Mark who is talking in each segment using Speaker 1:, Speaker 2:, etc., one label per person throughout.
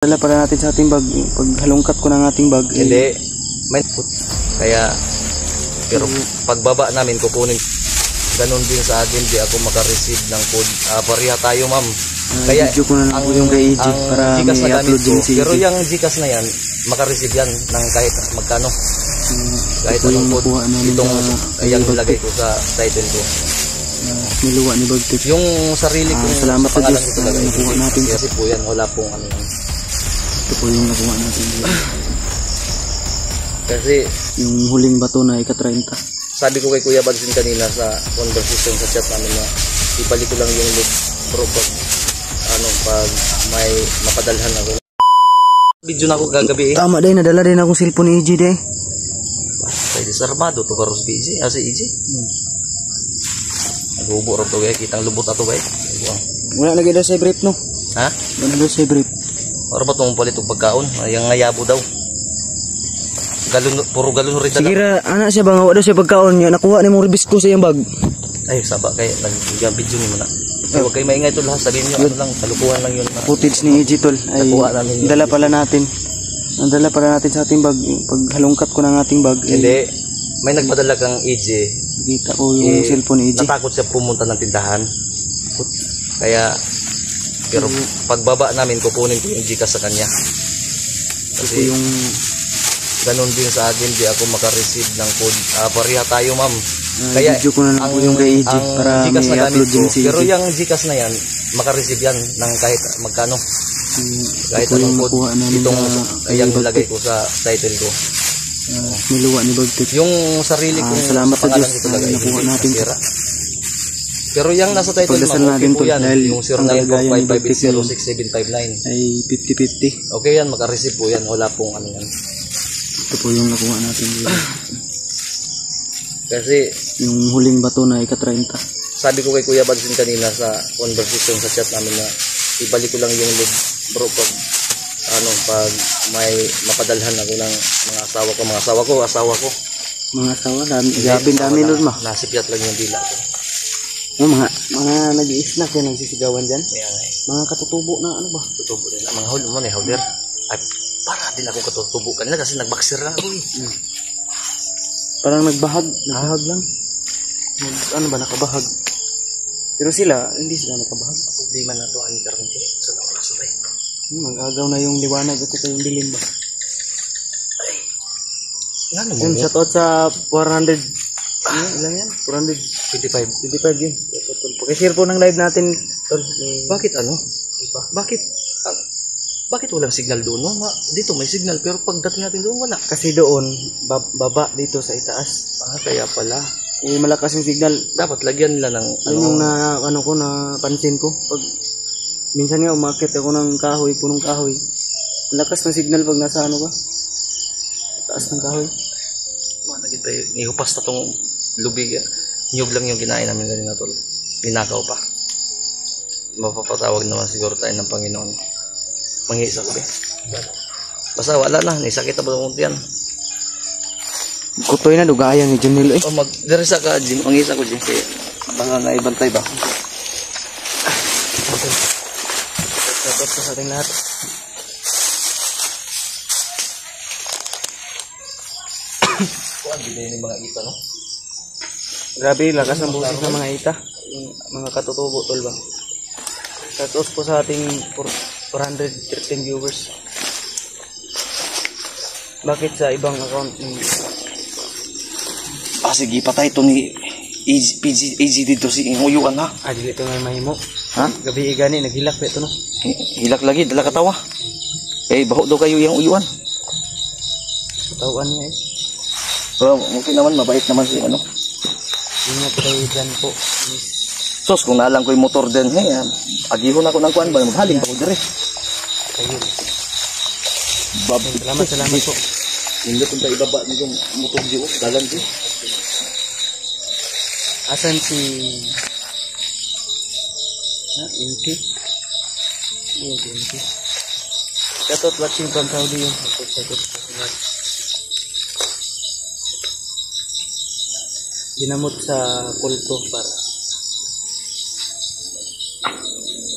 Speaker 1: Dala para natin sa ating bag. Pag halongkat ko ng ating bag.
Speaker 2: Hindi. May kaya pero pagbaba namin kukunin. Ganun din sa akin, di ako makareceive ng food. Pareha tayo, ma'am. Kaya
Speaker 1: video ko na lang po yung kay EJ para
Speaker 2: Gcash
Speaker 1: may
Speaker 2: na
Speaker 1: upload din si EJ.
Speaker 2: Pero yung Gcash na yan, makareceive yan ng kahit magkano. Kahit anong food. Itong yung nilagay ko sa title ko.
Speaker 1: Niluwa ni Bagtik.
Speaker 2: Yung sarili kong
Speaker 1: salamat sa Diyos
Speaker 2: ko talaga.
Speaker 1: nakuha natin.
Speaker 2: Kasi po yan, wala pong ano yan.
Speaker 1: Ito po yung nakuha natin.
Speaker 2: Kasi
Speaker 1: yung huling bato na ika-30.
Speaker 2: sabi ko kay Kuya Bagsin kanina sa conversation sa chat namin na ibalik ko lang yung look pro pag may mapadalhan ako. Video na ako gagabi eh.
Speaker 1: Tama din, nadala din akong cellphone ni EJ din.
Speaker 2: Pwede sa armado to karos BJ, si EJ. Nagbubo rin to guys, kitang lubot ato guys.
Speaker 1: Wala lagi daw sa brief no?
Speaker 2: Ha?
Speaker 1: Wala daw sa brief.
Speaker 2: Para ba itong palit pagkaon? Yung ngayabo daw. Galon, puro galon rin
Speaker 1: sige ra, anak siya ba nga daw siya pagkaon niya, nakuha ni mong ribis ko sa iyang bag. Ay,
Speaker 2: saba kayo, nag-video niyo muna. Huwag kayo maingay ito lahat, sabihin niyo, ano lang, kalukuhan lang yun.
Speaker 1: Footage ni EJ tol, ay dala pala natin. Ang dala pala natin sa ating bag, pag halongkat ko ng ating bag.
Speaker 2: Hindi, may nagpadala kang EJ.
Speaker 1: Kita ko yung cellphone ni EJ.
Speaker 2: Natakot siya pumunta ng tindahan. Kaya, pero pagbaba namin, kukunin ko yung Gcash sa kanya. Kasi
Speaker 1: yung
Speaker 2: ganun din sa akin, di ako makareceive ng food. Pareha tayo, ma'am. Kaya
Speaker 1: video ko na lang po yung kay EJ para may upload din si EJ.
Speaker 2: Pero yung Gcash na yan, makareceive yan ng kahit magkano. Kahit anong food. Itong yung nilagay ko sa title ko.
Speaker 1: Niluwa ni Bagtik.
Speaker 2: Yung sarili kong
Speaker 1: salamat sa Diyos
Speaker 2: ko talaga,
Speaker 1: nakuha natin.
Speaker 2: Pero yung nasa title mo, okay po yan. Yung 0945806759
Speaker 1: ay 50-50.
Speaker 2: Okay yan, makareceive po yan. Wala pong ano yan.
Speaker 1: Ito po yung nakuha natin.
Speaker 2: Kasi
Speaker 1: yung huling bato na ika-30.
Speaker 2: sabi ko kay Kuya Bagsin kanina sa conversation sa chat namin na ibalik ko lang yung look bro pag may mapadalhan ako ng mga asawa ko.
Speaker 1: Mga asawa, dami nun ma.
Speaker 2: Nasipyat lang yung dila ko.
Speaker 1: Mga nag-i-snack yan, nagsisigawan dyan. Mga katutubo na ano ba?
Speaker 2: Tutubo din. Mga holder. Ay, para din ako katutubo kanila kasi nagbaksir lang ako eh.
Speaker 1: Parang nagbahag lang. Nakabahag. Pero hindi sila nakabahag.
Speaker 2: Problema na ito, ani karon ko sa taon na sabay.
Speaker 1: Mag-agaw na yung liwanag at ito yung dilim ba?
Speaker 2: Ay. Yan
Speaker 1: mo. Shout out sa 400. Ilan yan?
Speaker 2: 425
Speaker 1: yun. Pakishare po ng live natin.
Speaker 2: Bakit ano? Bakit walang signal doon? No? Dito may signal pero pagdating natin doon wala.
Speaker 1: Kasi doon, baba dito sa itaas.
Speaker 2: Kaya pala.
Speaker 1: Malakas yung signal.
Speaker 2: Dapat lagyan nila ng
Speaker 1: yung napansin ko. Pag minsan nga umakit ako ng kahoy, punong kahoy. Malakas ng signal pag nasa taas ng kahoy.
Speaker 2: Naging tayo, ihupas na itong lubig. Nyug lang yung kinain namin ganyan na tol. Ninakaw pa. Mapapatawag naman siguro tayo ng Panginoon. Mangiisa ko ba? Basta wala na, nisakit na ba itong yan?
Speaker 1: Kutoy na, dugayan ni Junil eh.
Speaker 2: Magdirisa ka, Jim. Mangiisa ko, Jim. Kaya baka naibantay ba?
Speaker 1: Tapos sa ating lahat.
Speaker 2: Kuhan, binay ng mga ita, no?
Speaker 1: Grabe, lakas ng boses ng mga ita. Yung mga katutubo, tol ba? Tapos po sa ating 413 viewers. Bakit sa ibang account
Speaker 2: sige, patay ito ni EJ dito si Nguyuan ha?
Speaker 1: Dito nga mahimo.
Speaker 2: Ha?
Speaker 1: Gabi gani, naghilak pa ito no?
Speaker 2: Hilak lagi, dala katawa. Baho daw kayo yung Uyuan.
Speaker 1: Katawan niya eh.
Speaker 2: Pero okay naman, mabait naman si ano.
Speaker 1: Ingat kayo dyan po.
Speaker 2: Sos, kung naalang ko yung motor din, agihon ako ng kuan ba, maghaling pa ko dire.
Speaker 1: Ayun. Salamat po.
Speaker 2: Hindi kung tayo ibaba nito motor di dalan di.
Speaker 1: Asan si Inki? Inki. Katot watching from Saudi yung ginamot sa kulto para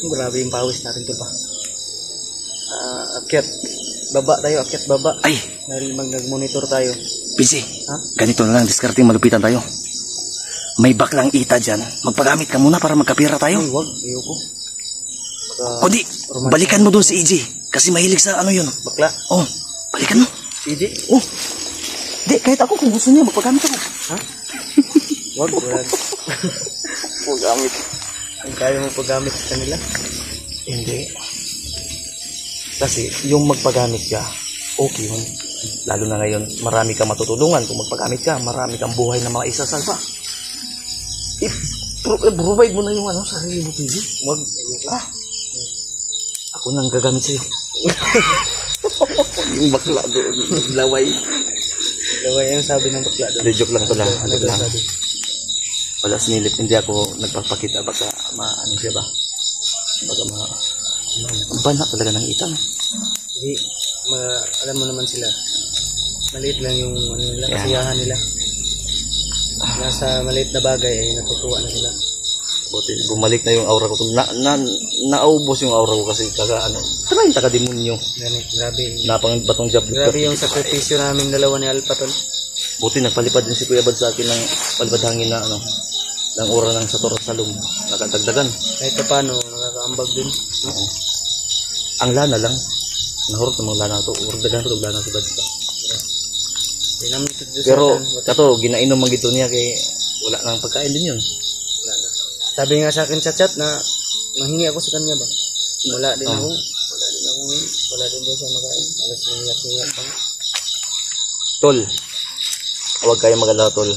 Speaker 1: grabe yung pawis natin to pa. akyat. Baba tayo, akyat baba.
Speaker 2: Ay,
Speaker 1: Dahil nag-monitor tayo.
Speaker 2: Pinsi,
Speaker 1: Ha?
Speaker 2: ganito na lang, discarding malupitan tayo. May baklang ita dyan. Magpagamit ka muna para magkapira tayo.
Speaker 1: Ay, wag. Ayoko. Baka
Speaker 2: Kundi, balikan mo doon si EJ. Kasi mahilig sa ano yun.
Speaker 1: bakla.
Speaker 2: Oh, balikan mo.
Speaker 1: Easy.
Speaker 2: Oh, di, kahit ako kung gusto niya, magpagamit ako.
Speaker 1: Ha? Wag. Wag.
Speaker 2: Magpagamit.
Speaker 1: Ang kaya mo paggamit sa kanila.
Speaker 2: Hindi. Kasi yung magpagamit ka, okay yun. Lalo na ngayon, marami kang matutulungan. Kung magpagamit ka, marami kang buhay na mga isasalba. Provide mo na yung ano, sarili mo, Pinsi.
Speaker 1: Wag.
Speaker 2: Ako nang gagamit sa'yo. Yung bakla doon, laway.
Speaker 1: Laway ang sabi ng bakla doon.
Speaker 2: Hindi, joke lang to lang. Ano lang.
Speaker 1: Sabi.
Speaker 2: Wala sinilip, hindi ako nagpapakita. Baka ano siya ba? Baka ang bana talaga ng itan.
Speaker 1: Hindi. Alam mo naman sila. Maliit lang yung ano nila,
Speaker 2: Yeah.
Speaker 1: kasiyahan nila. Nasa maliit na bagay ay natutuwa na sila.
Speaker 2: Buti, bumalik na yung aura ko. Naubos yung aura ko kasi ano, try taka-demonyo.
Speaker 1: Ganit, grabe.
Speaker 2: Napang batong job.
Speaker 1: Grabe yung sakripisyo namin dalawa ni Alpha tol.
Speaker 2: Buti nagpalipad din si Kuya Bad sa akin ng palipad hangin na ano, ng aura ng Sator at Salum. Nakadagdagan.
Speaker 1: Kahit pa paano, nakakaambag din.
Speaker 2: Oo. Ang lana lang. Nahurot ng mga lana to. Urdagan to, lana si Bad pa. Pero, kato, ginainom mang gito niya kay wala nang pagkain din yun.
Speaker 1: Sabi nga sa akin sa chat na manghingi ako sa kanya ba? Wala din ako. Wala din siya makain. Alas mangiyak-ngiyak pa.
Speaker 2: Tol, huwag kayo mag-alala, Tol.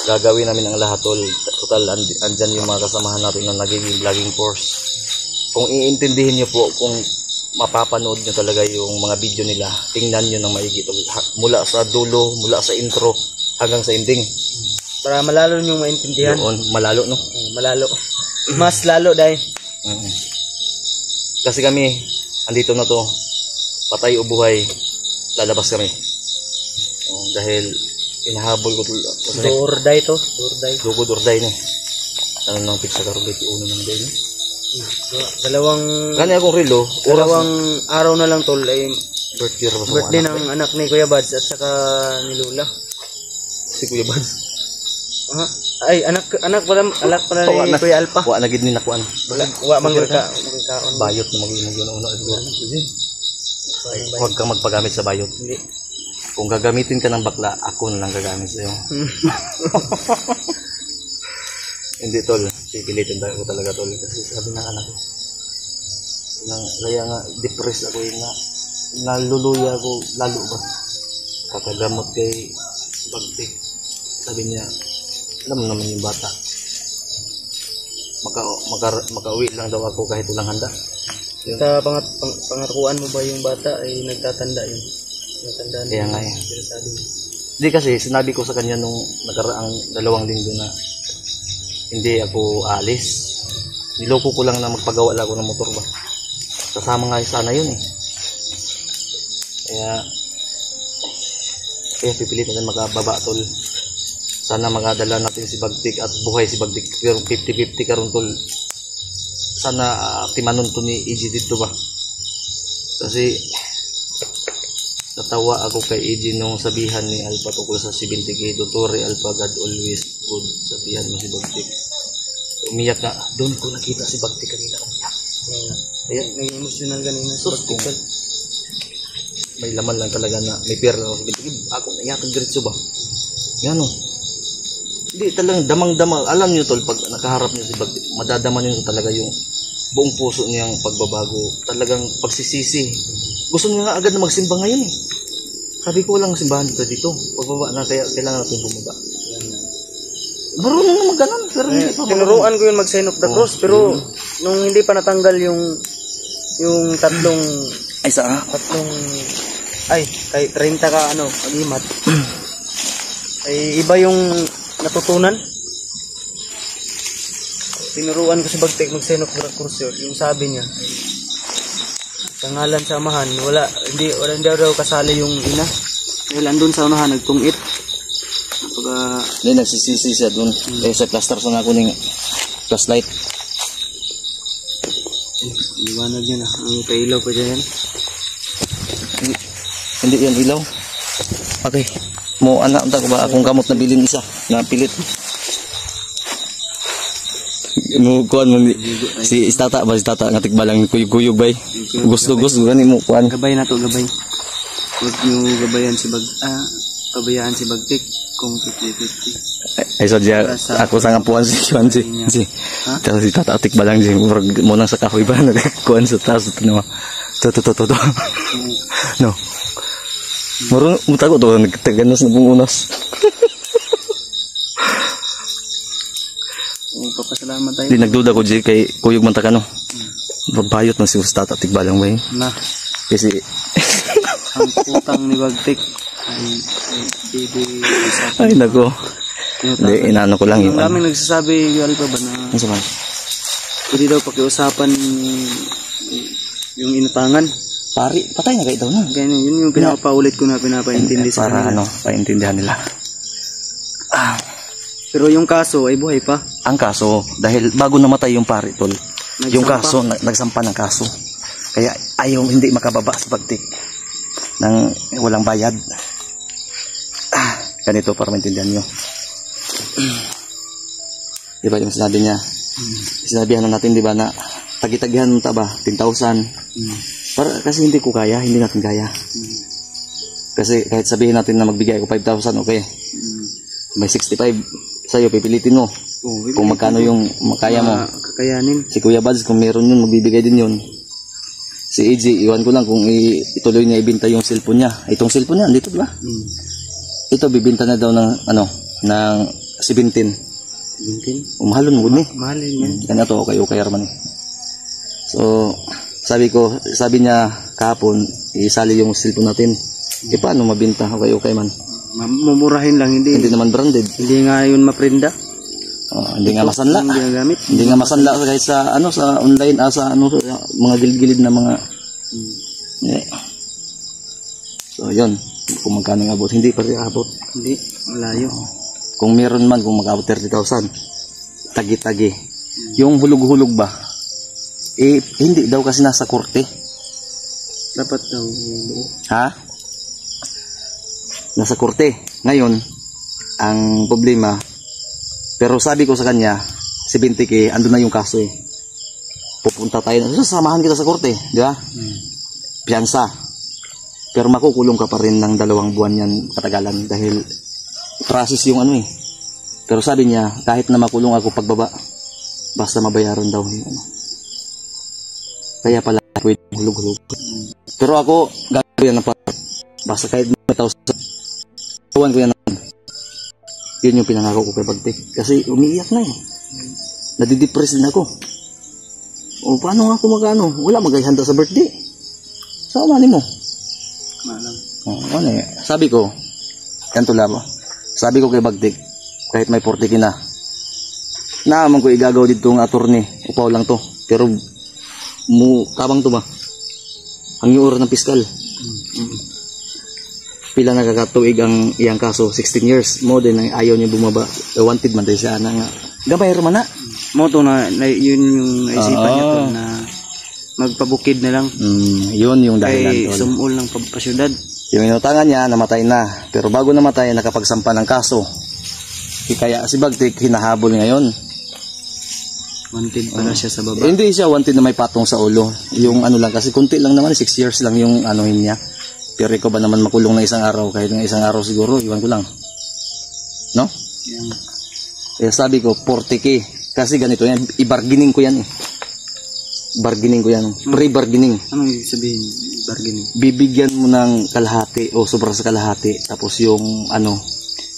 Speaker 2: Gagawin namin ang lahat, Tol. Total, andyan yung mga kasamahan natin na nagiging vlogging force. Kung iintindihin nyo po, kung mapapanood nyo talaga yung mga video nila, tingnan nyo ng maigi, Tol. Mula sa dulo, mula sa intro, hanggang sa ending.
Speaker 1: Para malalo nyo maintindihan.
Speaker 2: Yun, malalo, no?
Speaker 1: Malalo. Mas lalo dahil.
Speaker 2: Kasi kami, andito na to, patay o buhay, lalabas kami. Dahil inahabol ko
Speaker 1: Dorday to. Dorday.
Speaker 2: Dugod or die na. Ano nang pizza karon dito uno nang day na.
Speaker 1: Dalawang
Speaker 2: Gani akong relo,
Speaker 1: dalawang araw na lang tol ay
Speaker 2: birthday ra ba sa
Speaker 1: birthday
Speaker 2: anak?
Speaker 1: ng anak ni Kuya Bads at saka ni Lola.
Speaker 2: Si Kuya Bad.
Speaker 1: Ay anak pala ni Kuya Alpha.
Speaker 2: Wa na gid ni nakuan.
Speaker 1: Wa mangka kaon.
Speaker 2: Bayot na mag-una una siguro. Huwag kang magpagamit sa bayot.
Speaker 1: Hindi.
Speaker 2: Kung gagamitin ka ng bakla, ako na lang gagamit sa'yo. Hindi, Tol. Pipilitin ko talaga, Tol. Kasi sabi ng anak ko, kaya nga, depressed ako yun nga. Naluluya ako, lalo ba? Kakagamot kay Bagtik. Sabi niya, alam mo naman yung bata. Makauwi lang daw ako kahit walang handa.
Speaker 1: Sa pangakuan mo ba yung bata ay nagtatanda yun? Natandaan
Speaker 2: Kaya nga eh.
Speaker 1: Sabi.
Speaker 2: Hindi kasi, sinabi ko sa kanya nung nagkaraang 2 linggo na hindi ako alis. Niloko ko lang na magpagawa lang ako ng motor ba. Kasama nga sana yun eh. Kaya pipilitan na makababa, Tol. Sana makadala natin si Bagtik at buhay si Bagtik. Pero 50-50 karon, Tol. Sana timanon to ni EJ dito ba. Kasi natawa ako kay EJ nung sabihan ni Alpha tungkol sa 70K. Dotore Alpha, God always good. Sabihan mo si Bagtik. Umiyak na. Doon ko nakita si Bagtik kanina. Umiyak.
Speaker 1: Ayan, naging emotional ganina.
Speaker 2: Sus, kung may laman lang talaga na may pera lang si Bagtik. Ako naiyakan diretso ba? Yan o. Hindi talagang damang-damang. Alam niyo, Tol, pag nakaharap niyo si Bagtik, madadaman niyo talaga yung buong puso niyang pagbabago. Talagang pagsisisi. Gusto niya nga agad na magsimba ngayon eh. Sabi ko walang simbahan dito. Pagbaba na kaya kailangan natin bumaba. Marunong na mag-ganon. Pero hindi pa
Speaker 1: tinuruan ko yun mag-sign of the cross. Pero nung hindi pa natanggal yung tatlong ay kay 30 ka agimat. Ay iba yung natutunan. Tinuruan ko si Bagtik mag-sign of the cross yun. Yung sabi niya sa ngalan sa amahan, wala daw kasali yung ina. Dahil andun sa unahan, nagtungit.
Speaker 2: Hindi, nagsisisi siya dun. Eh, sa plaster sa ako ng flashlight.
Speaker 1: Iwanag niya na. Ang kailaw pa dyan.
Speaker 2: Hindi yan ilaw. Okay. Mo anak ta ko ba akong kamot na bilin isa na pilit. Mo kuan man si istata ba si tata nga tigbalang kuyog-kuyog bay. Gusto gani mo kuan.
Speaker 1: Gabay na to, gabay. Huwag nyo gabayan si pabayaan si Bagtik kung 50-50.
Speaker 2: Ay so dia ako sa ngapuan si Juan si. Tapos si tata tigbalang si mo nang sa kahoy ba na kuan sa taas no. To. No. Moro mutago to nagtaganos na bungunas.
Speaker 1: Papasalamat tayo.
Speaker 2: Di nagduda ko di kay kuyog man ta kano. Babayot man si Ustata tigbalang bay.
Speaker 1: Na.
Speaker 2: Kasi
Speaker 1: ang utang ni Bagtik
Speaker 2: ay nako. Di inaano ko lang
Speaker 1: yung
Speaker 2: yun.
Speaker 1: daming nagsasabi gali pa ba na
Speaker 2: Ano man?
Speaker 1: pwede daw pakiusapan yung inutangan.
Speaker 2: Pari, patay na kayo daw no.
Speaker 1: Ganyan, yun yung pinapaulit ko na pinapaintindi sa
Speaker 2: para
Speaker 1: kanila.
Speaker 2: paintindihan nila.
Speaker 1: Pero yung kaso ay buhay pa.
Speaker 2: Ang kaso, dahil bago namatay yung pari tol, yung
Speaker 1: Nagsampa.
Speaker 2: kaso, nagsampa ng kaso. Kaya ayaw hindi makababa sa Bagtik nang walang bayad. Ganito para maintindihan nyo. Diba yung sinabi niya? Sinabihan na natin diba na tagi-tagihan mo ta ba? 10,000. Para, kasi hindi ko kaya, hindi natin kaya. Kasi kahit sabihin natin na magbigay ako 5,000, okay. May 65 sa'yo, pipilitin mo. Kung magkano yung makaya mo.
Speaker 1: Kakayanin.
Speaker 2: Si Kuya Bads, kung meron yun, magbibigay din yun. Si AJ, iwan ko lang kung ituloy niya ibinta yung cellphone niya. Itong cellphone niya, dito diba? Ito, bibinta na daw ng, ng 17. Mahalon mo ni.
Speaker 1: Mahalin yan.
Speaker 2: Kanya to, okay raman eh. So, sabi niya kahapon, isali yung cellphone natin. Paano mabinta? Okay man.
Speaker 1: Mamurahin lang, hindi
Speaker 2: Hindi naman branded.
Speaker 1: Hindi nga yun maprenda.
Speaker 2: Hindi nga masanla.
Speaker 1: Hindi ginagamit.
Speaker 2: Hindi nga masanla kahit sa sa online sa mga gilid-gilid na mga yeah. So yun, kung magkano nga abot, hindi pa rin abot.
Speaker 1: Hindi, malayo.
Speaker 2: Kung meron man, kung mag-abot 30,000, tagi-tagi. Yung hulog-hulog ba, hindi daw kasi nasa korte.
Speaker 1: Dapat daw.
Speaker 2: Ha? Nasa korte. Ngayon, ang problema, pero sabi ko sa kanya, 70K, andun na yung kaso eh. Pupunta tayo, sasamahan kita sa korte, di ba? Piyansa. Pero makukulong ka pa rin ng 2 buwan yan katagalan dahil process yung Pero sabi niya, kahit na makulong ako pagbaba, basta mabayaran daw yung Kaya pala, pwede hulog-hulog. Pero ako, gagawin yan basta kahit 1,000, ko yan yun yung pinangako ko kay Bagtik. Kasi umiiyak na eh. Nadidepress din ako. O paano nga ako magano? Wala magayhanda sa birthday. Sama mo.
Speaker 1: Malang.
Speaker 2: Sabi ko, ganito lang ba? Sabi ko kay Bagtik, kahit may 40K na, naman ko igagaw dito ng attorney. Upaw lang to. Pero, kabang to ba? Ang iura ng piskal. Pila nakakatuig ang iyang kaso, 16 years. Mo din ang ayaw niya bumaba. Wanted man tayo siya na nga. Gabay raman na.
Speaker 1: Mo to na yun yung naisipan niya to na magpabukid na lang.
Speaker 2: Yun yung dahilan
Speaker 1: Kay
Speaker 2: to.
Speaker 1: sumul ng pasyudad.
Speaker 2: Yung inutangan niya, namatay na. Pero bago namatay, nakapagsampa ng kaso. Kaya si Bagtik, hinahabol ngayon.
Speaker 1: Wanted pala siya sa baba.
Speaker 2: Hindi siya wanted na may patong sa ulo. Yung lang, kasi kunti lang naman, 6 years lang yung niya. Pero ikaw ba naman makulong na 1 araw? Kahit ng 1 araw siguro, iwan ko lang. No? Kaya sabi ko, 40K. Kasi ganito yan, i-bargaining ko yan eh. Bargaining ko yan. Pre-bargaining.
Speaker 1: Ano yung sabihin? Bargaining?
Speaker 2: Bibigyan mo ng kalahati o sobra sa kalahati. Tapos yung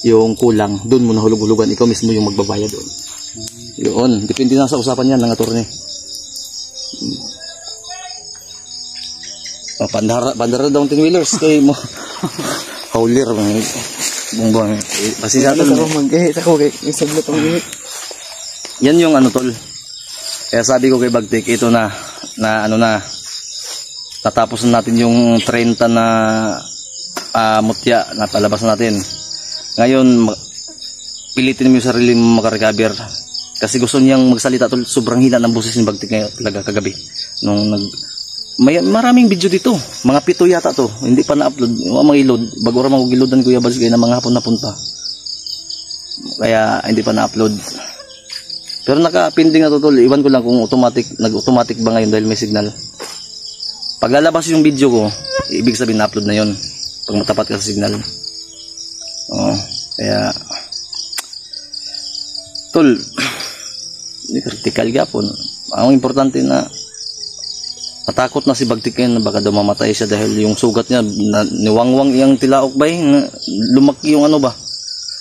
Speaker 2: yung kulang, doon mo nahulog-hulugan. Ikaw mismo yung magbabayad doon. Yun. Depende na sa usapan yan ng attorney. Bandara daw 10 wheelers kay mo. Haulir bumbang. Kasi sa
Speaker 1: ako mag-ihit ako kay isablot ang ihit.
Speaker 2: Yan yung tol. Kaya sabi ko kay Bagtik, ito na tatapos na natin yung 30 na mutya na palabas natin. Ngayon pilitin mo yung sarili mo makarecover. Kasi gusto niyang magsalita tol, sobrang hina ng boses ni Bagtik ngayon talaga kagabi nung may maraming video dito. Mga 7 yata to. Hindi pa na-upload. Mga ilod. Bago ra mag-ilodan Kuya Bads kaya na mga hapon na punta. Kaya hindi pa na-upload. Pero naka-pending na to tol. Iwan ko lang kung nag-automatic ba ngayon dahil may signal. Pag lalabas yung video ko, ibig sabihin na-upload na yon. Pag matapat ka sa signal. Kaya tol, hindi critical gapon. Ang importante na matakot na si Bagtik ngayon na baka daw mamatay siya dahil yung sugat niya niwangwang iyang tilaok ba lumaki yung ano ba,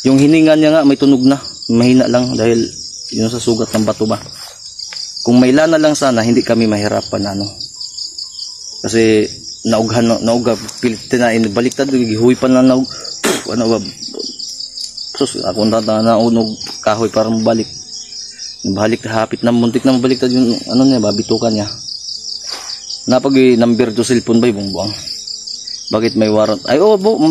Speaker 2: yung hininga niya nga may tunog na, mahina lang dahil yun sa sugat ng bato ba. Kung may lana lang sana hindi kami mahirapan kasi nauga pilit na baliktad gihuy pa na naug ano ba sus ako naunog kahoy para mabalik hapit na muntik na mabaliktad yung ano niya ba bitukan niya. Napag number 2 cellphone ba yung buwang? Bakit may warrant? Ay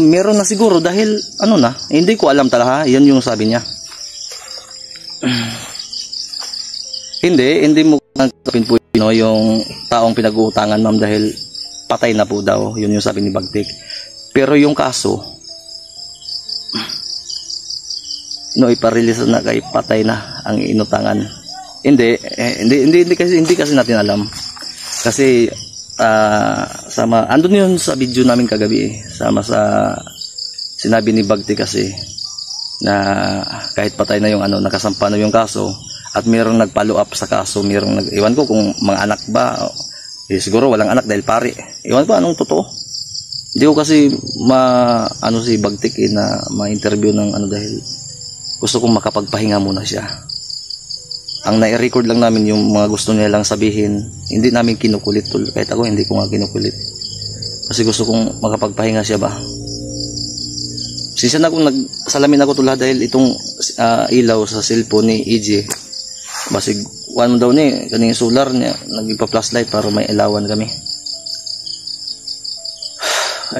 Speaker 2: meron na siguro dahil ano na, hindi ko alam talaga, yan yung sabi niya. hindi mo kapin po yung taong pinag-uutangan ma'am dahil patay na po daw, yun yung sabi ni Bagtik. Pero yung kaso iparelease na kay patay na ang inutangan. Hindi kasi natin alam. Kasi andun yun sa video namin kagabi sama sa sinabi ni Bagtik kasi na kahit patay na yung nakasampa na yung kaso at mayroong nag-follow up sa kaso, iwan ko kung mga anak ba siguro walang anak dahil pare, iwan ko anong totoo. Hindi ko kasi si Bagtik na ma-interview ng dahil gusto kong makapagpahinga muna siya. Ang nai-record lang namin yung mga gusto niya lang sabihin. Hindi namin kinukulit tol. Kahit ako hindi ko nga kinukulit. Kasi gusto kong makapagpahinga siya ba. Sisa na kung nagsalamin ako tula dahil itong ilaw sa cellphone ni EJ. Basig one daw ni kaning solar niya nagpa-flashlight para may ilawan kami.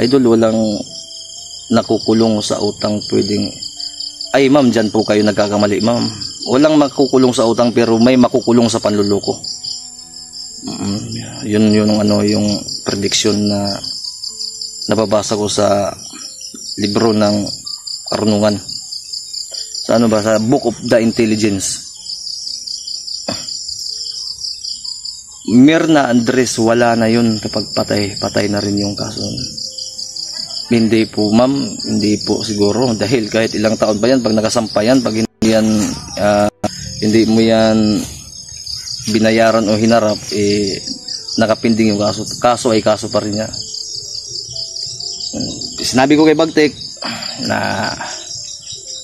Speaker 2: Idol, walang nakukulong sa utang pwedeng. Ay ma'am, dyan po kayo nagkakamali ma'am. Walang makukulong sa utang pero may makukulong sa panluloko. Yun yung prediction na nababasa ko sa libro ng karunungan. Sa sa Book of the Intelligence. Mirna Andres, wala na yun kapag patay na rin yung kaso. Hindi po ma'am, hindi po siguro dahil kahit ilang taon pa yan pag nakasampa yan, pag hindi mo yan binayaran o hinarap nakapinding yung kaso ay kaso pa rin niya. Sinabi ko kay Bagtik na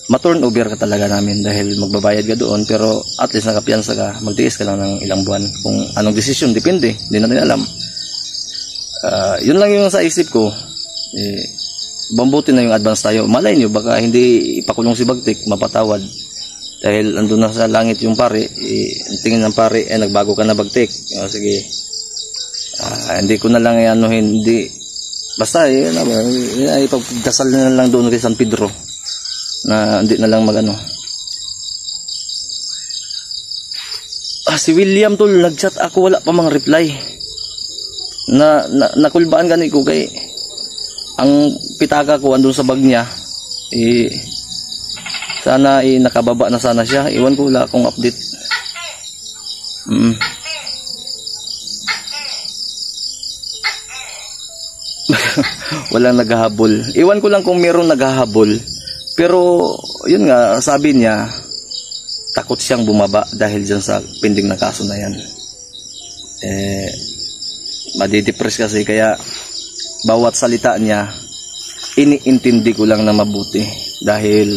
Speaker 2: ma-turn over ka talaga namin dahil magbabayad ka doon pero at least nakapiyansa ka, magtiis ka lang ng ilang buwan kung anong desisyon, depende, hindi natin alam. Yun lang yung sa isip ko. Bambutin na yung advance tayo. Malay nyo, baka hindi ipakulong si Bagtik, mapatawad. Dahil andun na sa langit yung pare, tingin ng pare, nagbago ka na Bagtik. Sige. Hindi ko na lang hindi. Basta, ipagdasal na lang doon kay San Pedro. Na hindi na lang si William tol, nag-chat ako, wala pa mang reply. Nakulbaan gani ko kay ang pitaka ko andun sa bag niya sana nakababa na sana siya, iwan ko, wala akong update. Walang naghahabol, iwan ko lang kung meron naghahabol pero yun nga sabi niya takot siyang bumaba dahil dyan sa pending na kaso na yan. Madidepress kasi kaya bawat salita niya iniintindi ko lang na mabuti dahil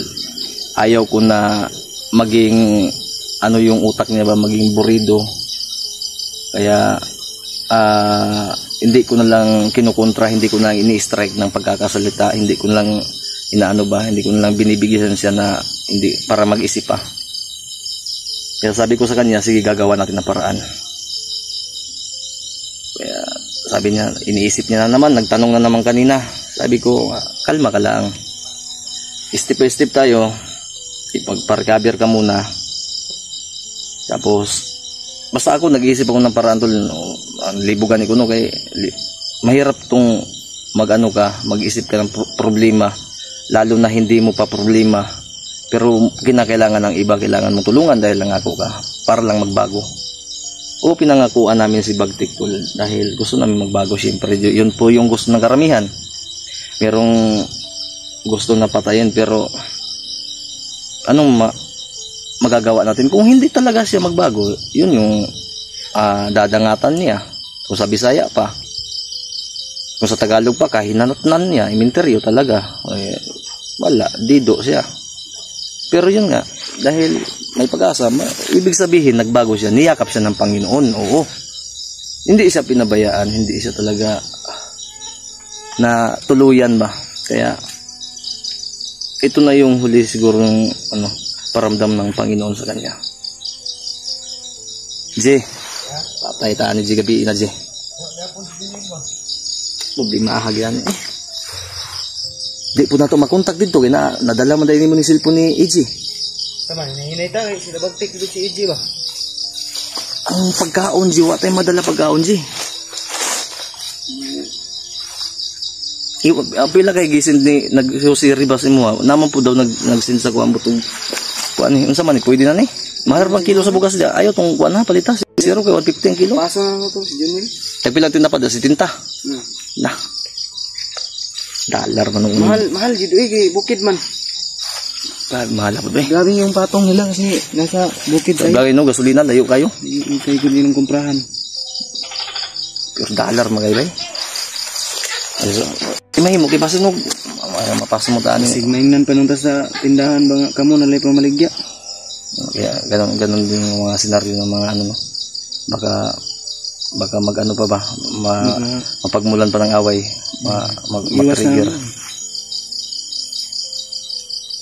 Speaker 2: ayaw ko na maging yung utak niya ba maging burido, kaya hindi ko na lang kinukontra, hindi ko na ini-strike ng pagkakasalita, hindi ko na lang hindi ko na lang binibigyan siya na hindi para mag-isip pa. Kaya sabi ko sa kanya, sige gagawa natin ng paraan. Kaya sabi niya, iniisip niya na naman, nagtanong na naman kanina. Sabi ko, kalma ka lang. Step by step tayo. Ipag-recover ka muna. Tapos, basta ako nag-iisip ako ng paraan tol. libugan ko no kay mahirap tong mag-ano ka, mag-isip ka ng problema, lalo na hindi mo pa problema. Pero kinakailangan ng iba, kailangan mong tulungan dahil nangako ka para lang magbago. O pinangakuan namin si Bagtik Tol dahil gusto namin magbago. Siyempre, yun po yung gusto ng karamihan. Merong gusto na patayin pero anong magagawa natin kung hindi talaga siya magbago? Yun yung dadangatan niya. Kung sa Bisaya pa, kung sa Tagalog pa, kahinanatnan niya, iminteryo talaga. Wala, dido siya. Pero yun nga, dahil may pag-asa, ibig sabihin, nagbago siya, niyakap siya ng Panginoon, oo. Hindi siya pinabayaan, hindi siya talaga na tuluyan ba. Kaya, ito na yung huli siguro ng paramdam ng Panginoon sa kanya. J, patay taan ni J gabi na J. Problema ahagyan eh. Di po na ito makontak dito kaya nadala man dahil mo ni cellphone ni EJ.
Speaker 1: Tama, nahinay tayo. Sila Bagtik dito si EJ ba?
Speaker 2: Ang pagkaon J, wala tayong madala pagkaon J. Pila kay gisend ni nag-susiri ba si mo? Naman po daw nag-send sa kuwan butong kuwan ni. Unsa man ni pwede na ni? Mahal bang kilo sa bugas dia? Ayaw tong kuwan na palita. Zero kay 150 ang kilo.
Speaker 1: Paso na to si Junil.
Speaker 2: Tagpila tinapad si tinta. Nah. Dollar man nung
Speaker 1: mahal gid kay bukid man.
Speaker 2: Mahal pa ba?
Speaker 1: Grabe yung patong nila kasi nasa bukid tayo.
Speaker 2: Bagay no gasolina layo kayo.
Speaker 1: Kay gud nilang kumprahan.
Speaker 2: Pero dollar magay bay. Imahimo kay basta no mapasa mo taan ni.
Speaker 1: Sigmaingnan pa nung ta sa tindahan ba kamo nalay pamaligya.
Speaker 2: Kaya ganon din yung mga senaryo ng mga no. Baka mag-ano pa ba mapagmulan pa ng away mag-trigger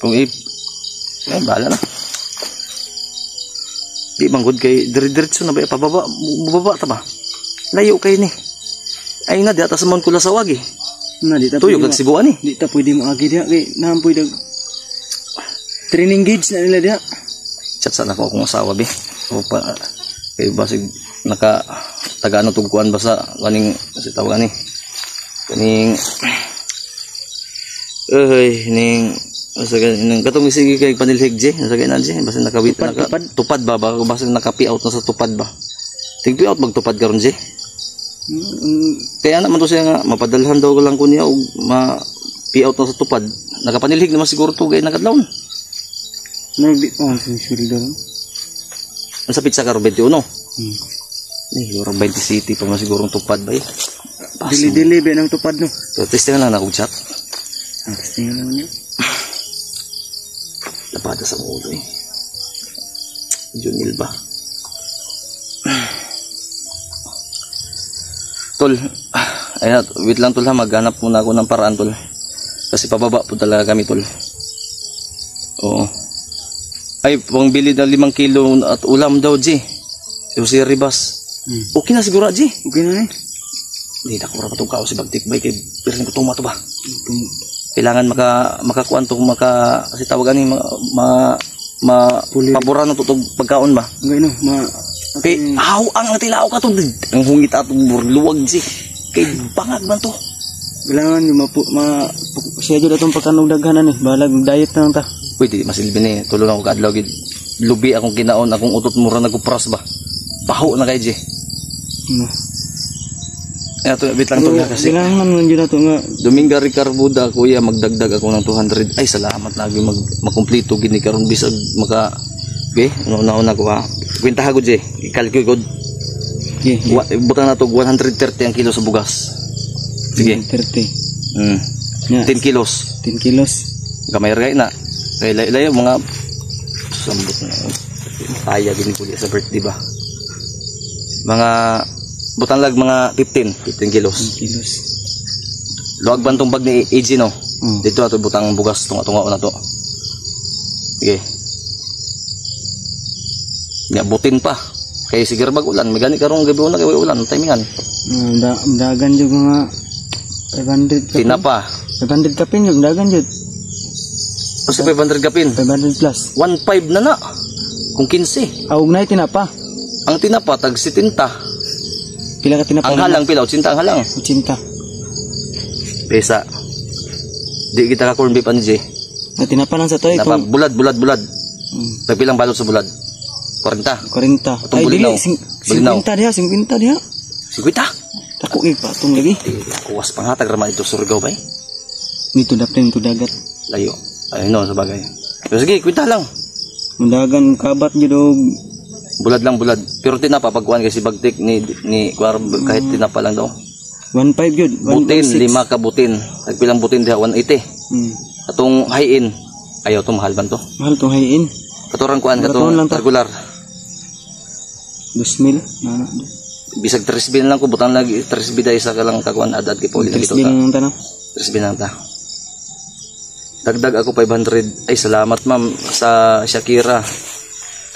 Speaker 2: kung bahala na di banggod kay diretso na ba pababa ta ba layo kay ni ay na di atas man kula sa wagi
Speaker 1: na di ta
Speaker 2: tuyog ang Cebuan ni
Speaker 1: di ta pwede mo agi diha kay naampoy dag training gauge na nila diha
Speaker 2: chat sana ko akong asawa be o pa kay basig naka taga-ano tugkuan ba sa kaning si tawag ani kaning ning sa kaning katong sige kay panilhig je sa kanan je basta nakawit tupad ba basta naka-pi out na sa tupad ba tig-pi out magtupad karon je kaya naman to siya nga mapadalhan daw lang ko niya og ma-pi out na sa tupad nakapanilhig naman siguro to gay nakadlawon
Speaker 1: nagdi sure daw
Speaker 2: sa pizza karon 21 siguro 20 city pa man sigurong tupad ba eh.
Speaker 1: Dili-dili ba ng tupad no?
Speaker 2: So, testing lang na akong chat.
Speaker 1: Testing lang niya.
Speaker 2: Lapada sa ulo eh. Junil ba? Tol, ayan, wait lang tol ha, maghanap muna ako ng paraan tol. Kasi pababa po talaga kami tol. Oo. Ay, pangbili na 5 kilo at ulam daw, G. Yung si Ribas. Okay na siguro, G.
Speaker 1: Okay na eh.
Speaker 2: Hindi na ko ra patong kao si Bagtik bay kay pero ko tumato ba. Kailangan makakuan to kasi tawagan ni paboran na tutog pagkaon ba.
Speaker 1: Ngay no,
Speaker 2: kay ang tilaw ka to ang hungit atong luwag G. Kay bangag man to.
Speaker 1: Kailangan yung siya jud atong pagkanong daghanan eh. Balag diet na lang ta.
Speaker 2: Pwede masilbi ni tulong ako kadlaw gid. Lubi akong kinaon akong utot mura nagupras ba. Baho na kay G. Ito, bit lang ito nga kasi.
Speaker 1: Kailangan naman yun na ito nga.
Speaker 2: Dominga Ricarbuda, kuya, magdagdag ako ng 200. Ay, salamat lagi makumplito. Gini karon bisag maka... Okay, una-una ko ha. Kwintaha ko, Jay. Ikalkyo ko. Buta na ito, 130 ang kilo sa bugas. Sige.
Speaker 1: 130.
Speaker 2: 10 kilos.
Speaker 1: 10 kilos.
Speaker 2: Gamay rin na. Kaya layo mga... Sambot na. Taya, gini ko sa birthday ba? Mga... Butang lag mga 15 kilos.
Speaker 1: 15 kilos.
Speaker 2: Luwag ba itong bag ni AG no? Dito na ito butang bugas tunga-tunga na to. Sige. Butin pa. Kaya sige bag-ulan. May gani karong gabi una kaya ulan. Timingan.
Speaker 1: Dagan yung mga 500 kapin.
Speaker 2: Tinapa.
Speaker 1: 500 kapin yung dagan yun.
Speaker 2: Kasi 500 kapin.
Speaker 1: 500 plus.
Speaker 2: 1.5 na. Kung 15.
Speaker 1: Awag na tinapa.
Speaker 2: Ang tinapa tag 70.
Speaker 1: Pila ka tinapa?
Speaker 2: Ang halang pila, 80 ang halang.
Speaker 1: 80.
Speaker 2: Pesa. Di kita ka corn beef ano, Jay.
Speaker 1: Na tinapa lang sa to eh.
Speaker 2: Napa,
Speaker 1: Kung
Speaker 2: bulad. Pagpilang balot sa bulad? 40.
Speaker 1: 40.
Speaker 2: Atong
Speaker 1: Ay, dili.
Speaker 2: bulinaw.
Speaker 1: 50 diha. 50 diha.
Speaker 2: 50.
Speaker 1: Tako pa itong lagi.
Speaker 2: Kuwas pangatag raman ito surgaw ba eh?
Speaker 1: Dito daplin to dagat.
Speaker 2: Layo. Ay no, sa bagay. Pero sige, kwenta lang.
Speaker 1: Mundagan kabat jud og
Speaker 2: Bulad lang, bulad. Pero tinapa, pagkuhan kasi bagtik ni kahit tinapa lang daw.
Speaker 1: 15 jud.
Speaker 2: Butin, 5 ka butin. Nagpilang butin diha, 180. Atong hayin, ayaw to, mahal ban to.
Speaker 1: Mahal tong hayin.
Speaker 2: Katurang kuhan,
Speaker 1: Baraton lang
Speaker 2: katong
Speaker 1: ta.
Speaker 2: regular.
Speaker 1: 2,000 na.
Speaker 2: Bisag 3 lang ko, butang lagi 3 dahil sa kalang kakuhan adad kay Pauli.
Speaker 1: 3,000 lang ta na.
Speaker 2: 3 lang ta. Dagdag ako 500. Ay, salamat ma'am sa Shakira.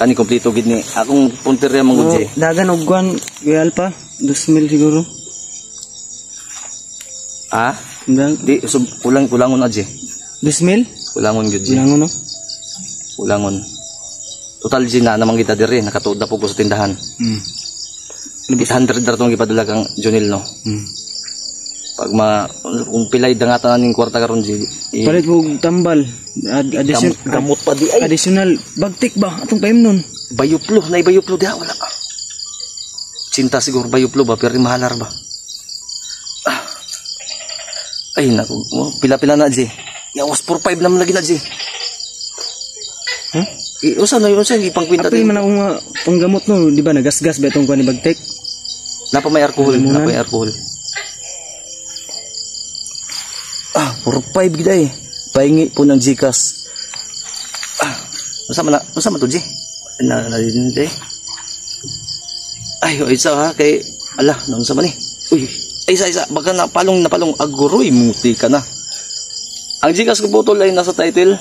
Speaker 2: Kani kompleto gid ni. Akong punteriya mangud
Speaker 1: Oh,
Speaker 2: Jay.
Speaker 1: dagan og kuan real pa. 2,000 siguro.
Speaker 2: Ah?
Speaker 1: Dag
Speaker 2: Di, kulangon na Jay.
Speaker 1: 2,000?
Speaker 2: Kulangon gid Jay.
Speaker 1: Bilangon no.
Speaker 2: Kulangon. Total Jay na namang kita diri. Nakatuod na po ko sa tindahan. 800 dar tong gipadula kang Jonil no. Pag kung pilay dangatan ning kwarta karon Jay.
Speaker 1: Palit mo og tambal.
Speaker 2: Gamot pa di ay.
Speaker 1: Additional bagtik ba atong paim nun?
Speaker 2: Bayuplo, na bayuplo diha wala. Cinta siguro bayuplo ba pero mahalar ba. Ah. Ay naku, pila-pila na Jay. Yawas 4-5 naman lagi na Jay. Usa na yun siya, ipangkwinta
Speaker 1: Apil man akong panggamot no, di ba nagasgas ba itong kuan ni bagtik?
Speaker 2: Napa may alcohol, napa may alcohol. Ah, 4-5 gida eh. Pahingi po ng Gcash. Ah, usa man to Jay. Na Jay. Ay, isa ha kay ala, nang sa man eh. Uy, isa baka napalong aguroy muti ka na. Ang Gcash ko putol ay nasa title.